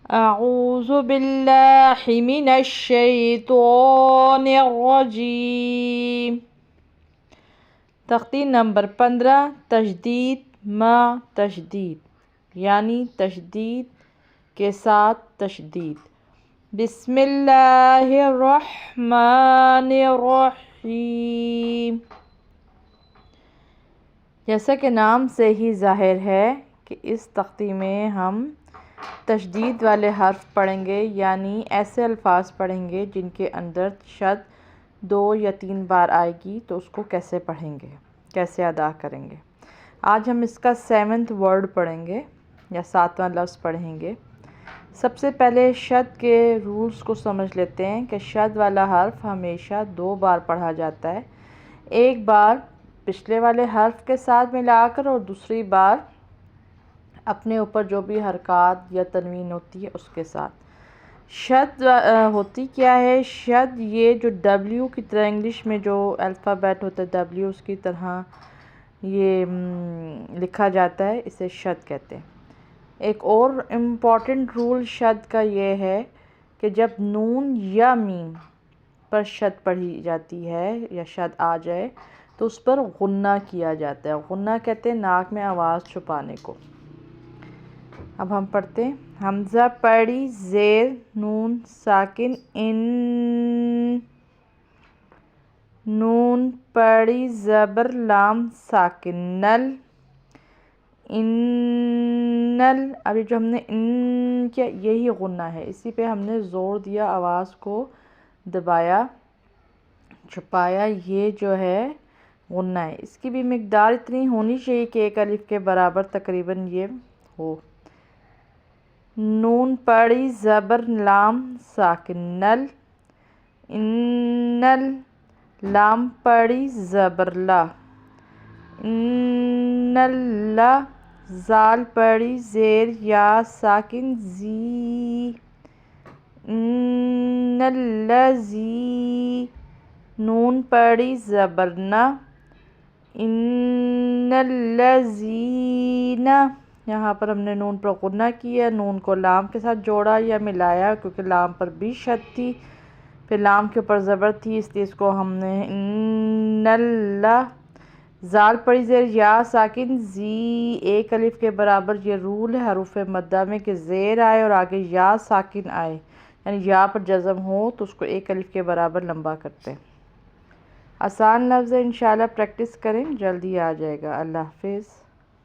اعوذ باللہ من الشیطان الرجیم۔ تختی نمبر 15، تشدید مع تشدید، یعنی تشدید کے ساتھ تشدید۔ بسم اللہ الرحمن الرحیم۔ جیسا کہ نام سے ہی ظاہر ہے کہ اس تختی میں ہم تشدید والے حرف پڑھیں گے، یعنی ایسے الفاظ پڑھیں گے جن کے اندر شد 2 یا 3 بار آئے گی، تو اس کو کیسے پڑھیں گے، کیسے ادا کریں گے۔ آج ہم اس کا 7th ورڈ پڑھیں گے یا 7واں لفظ پڑھیں گے۔ سب سے پہلے شد کے رولز کو سمجھ لیتے ہیں کہ شد والا حرف ہمیشہ 2 بار پڑھا جاتا ہے، ایک بار پچھلے والے حرف کے ساتھ ملا کر اور دوسری بار اپنے اوپر جو بھی حرکات یا تنوین ہوتی ہے اس کے ساتھ۔ شد ہوتی کیا ہے؟ شد یہ جو W کی طرح انگلش میں جو الفابیٹ ہوتا ہے W، اس کی طرح یہ لکھا جاتا ہے، اسے شد کہتے ہیں۔ ایک اور امپورٹنٹ رول شد کا یہ ہے کہ جب نون یا میم پر شد پڑھی جاتی ہے یا شد آ جائے تو اس پر غنہ کیا جاتا ہے۔ غنہ کہتے ہیں ناک میں آواز چھپانے کو۔ اب ہم پڑھتے ہیں۔ حمزہ پڑی زیر نون ساکن ان، نون پڑی زبر لام ساکن نل، انل۔ ابھی جو ہم نے ان کیا، یہی غنہ ہے، اسی پہ ہم نے زور دیا، آواز کو دبایا، چھپایا، یہ جو ہے غنہ ہے۔ اس کی بھی مقدار اتنی ہونی چاہیے کہ 1 الف کے برابر تقریباً یہ ہو۔ نون پڑی زبر لام ساکن نل، انل، لام پڑی زبر لا، انل، زال پڑی زیر یا ساکن زی، انلذی، نون پڑی زبر نا، انلذین۔ یہاں پر ہم نے نون پر غنہ کیا، نون کو لام کے ساتھ جوڑا یا ملایا کیونکہ لام پر بھی شد تھی، پھر لام کے اوپر زبر تھی، اس لیے اس کو ہم نے انل۔ زال پڑی زیر یا ساکن زی، 1 الف کے برابر یہ رول ہے حروف مدہ میں کہ زیر آئے اور آگے یا ساکن آئے، یعنی یا پر جزم ہو تو اس کو 1 الف کے برابر لمبا کرتے ہیں۔ آسان لفظ ہے، انشاءاللہ پریکٹس کریں، جلدی آ جائے گا۔ اللہ حافظ۔